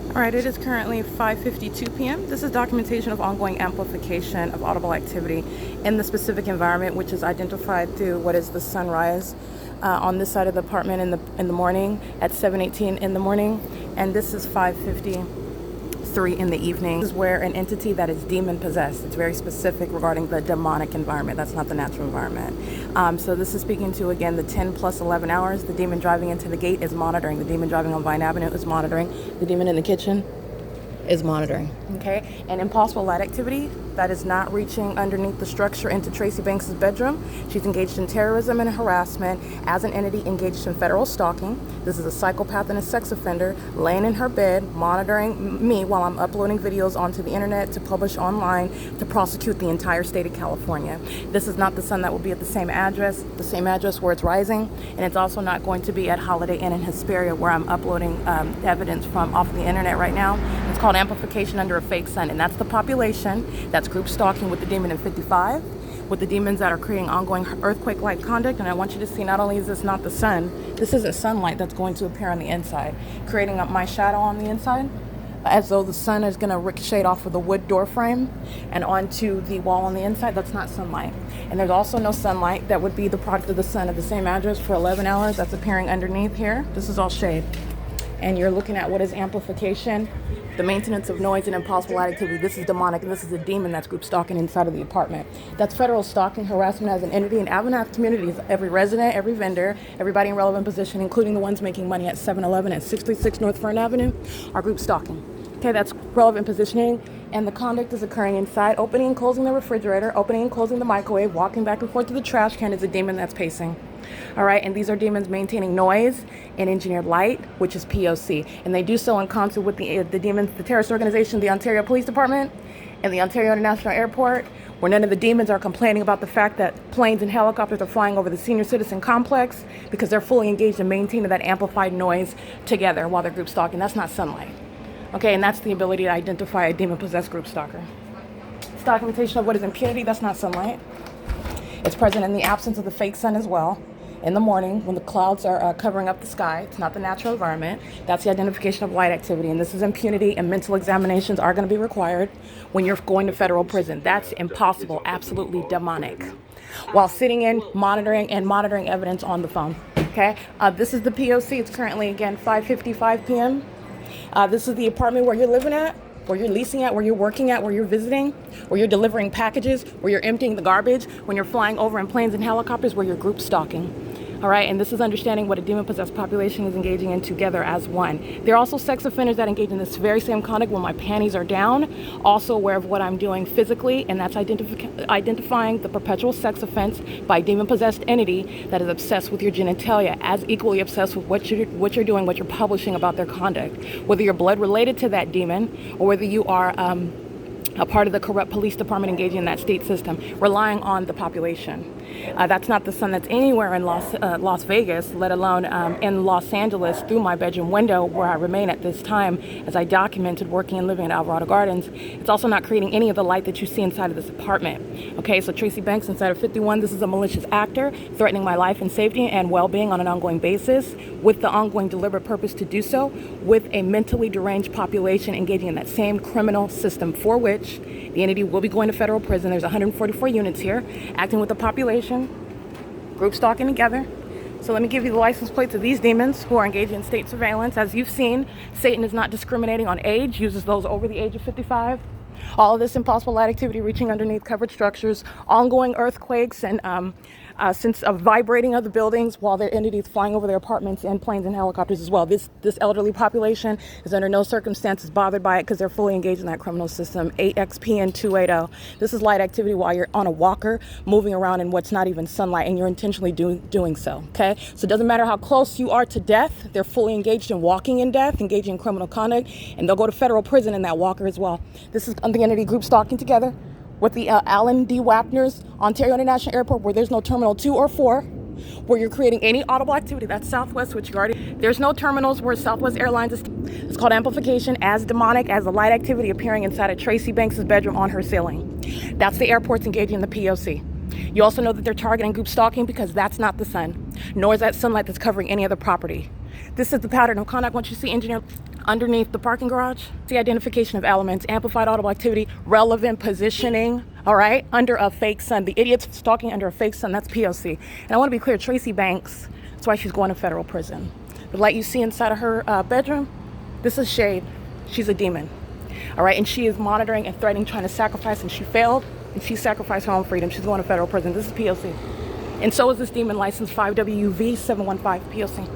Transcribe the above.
All right, it is currently 5:52 p.m. This is documentation of ongoing amplification of audible activity in the specific environment, which is identified through what is the sunrise on this side of the apartment in the morning at 7:18 in the morning, and this is 5:53 in the evening. This is where an entity that is demon possessed. It's very specific regarding the demonic environment. That's not the natural environment. So this is speaking to, again, the 10 plus 11 hours. The demon driving into the gate is monitoring. The demon driving on Vine Avenue is monitoring. The demon in the kitchen is monitoring. Okay, and impossible light activity that is not reaching underneath the structure into Tracy Banks's bedroom. She's engaged in terrorism and harassment as an entity engaged in federal stalking. This is a psychopath and a sex offender laying in her bed, monitoring me while I'm uploading videos onto the internet to publish online to prosecute the entire state of California. This is not the sun that will be at the same address where it's rising, and it's also not going to be at Holiday Inn in Hesperia where I'm uploading evidence from off the internet right now. It's called amplification under a fake sun, and that's the population that's group stalking with the demon in 55, with the demons that are creating ongoing earthquake-like conduct. And I want you to see, not only is this not the sun, this isn't sunlight that's going to appear on the inside, creating up my shadow on the inside, as though the sun is going to ricochet off of the wood door frame and onto the wall on the inside. That's not sunlight. And there's also no sunlight that would be the product of the sun at the same address for 11 hours that's appearing underneath here. This is all shade. And you're looking at what is amplification, the maintenance of noise and impossible light activity. This is demonic, and this is a demon that's group stalking inside of the apartment. That's federal stalking, harassment as an entity in Avanath communities. Every resident, every vendor, everybody in relevant position, including the ones making money at 7-Eleven at 66 North Fern Avenue, are group stalking. Okay, that's relevant positioning, and the conduct is occurring inside. Opening and closing the refrigerator, opening and closing the microwave, walking back and forth to the trash can is a demon that's pacing. All right, and these are demons maintaining noise and engineered light, which is P.O.C. And they do so in concert with the demons, the terrorist organization, the Ontario Police Department, and the Ontario International Airport, where none of the demons are complaining about the fact that planes and helicopters are flying over the senior citizen complex, because they're fully engaged in maintaining that amplified noise together while they're group stalking. That's not sunlight. Okay, and that's the ability to identify a demon-possessed group stalker. It's documentation of what is impunity. That's not sunlight. It's present in the absence of the fake sun as well. In the morning, when the clouds are covering up the sky, it's not the natural environment. That's the identification of light activity, and this is impunity, and mental examinations are going to be required when you're going to federal prison. That's impossible, absolutely demonic. While sitting in, monitoring evidence on the phone. Okay, this is the P.O.C. It's currently, again, 5:55 p.m. This is the apartment where you're living at, where you're leasing at, where you're working at, where you're visiting, where you're delivering packages, where you're emptying the garbage, when you're flying over in planes and helicopters, where you're group stalking. All right, and this is understanding what a demon-possessed population is engaging in together as one. There are also sex offenders that engage in this very same conduct when my panties are down, also aware of what I'm doing physically, and that's identifying the perpetual sex offense by a demon-possessed entity that is obsessed with your genitalia, as equally obsessed with what you're doing, what you're publishing about their conduct. Whether you're blood related to that demon, or whether you are a part of the corrupt police department engaging in that state system, relying on the population. That's not the sun that's anywhere in Las Vegas, let alone in Los Angeles through my bedroom window where I remain at this time as I documented working and living in Alvarado Gardens. It's also not creating any of the light that you see inside of this apartment. Okay, so Tracy Banks inside of 51, this is a malicious actor threatening my life and safety and well-being on an ongoing basis with the ongoing deliberate purpose to do so with a mentally deranged population engaging in that same criminal system for which the entity will be going to federal prison. There's 144 units here, acting with the population, group stalking together. So let me give you the license plates of these demons who are engaged in state surveillance. As you've seen, Satan is not discriminating on age, uses those over the age of 55. All of this impossible light activity reaching underneath covered structures, ongoing earthquakes, and sense of vibrating of the buildings while their entities flying over their apartments and planes and helicopters as well. This elderly population is under no circumstances bothered by it because they're fully engaged in that criminal system. 8XPN 280. This is light activity while you're on a walker, moving around in what's not even sunlight, and you're intentionally doing so. Okay, so it doesn't matter how close you are to death. They're fully engaged in walking in death, engaging in criminal conduct, and they'll go to federal prison in that walker as well. This is the entity group stalking together with the Allen D. Wapner's Ontario International Airport, where there's no Terminal 2 or 4, where you're creating any audible activity. That's Southwest, which you already... There's no terminals where Southwest Airlines is... It's called amplification, as demonic as the light activity appearing inside of Tracy Banks' bedroom on her ceiling. That's the airports engaging in the P.O.C. You also know that they're targeting group stalking because that's not the sun, nor is that sunlight that's covering any other property. This is the pattern of conduct once you see engineered underneath the parking garage. The identification of elements, amplified audible activity, relevant positioning, all right, under a fake sun. The idiot's stalking under a fake sun, that's P.O.C. And I want to be clear, Tracy Banks, that's why she's going to federal prison. The light you see inside of her bedroom, this is shade. She's a demon, all right? And she is monitoring and threatening, trying to sacrifice, and she failed, and she sacrificed her own freedom. She's going to federal prison. This is P.O.C. And so is this demon license 5WV715 P.O.C.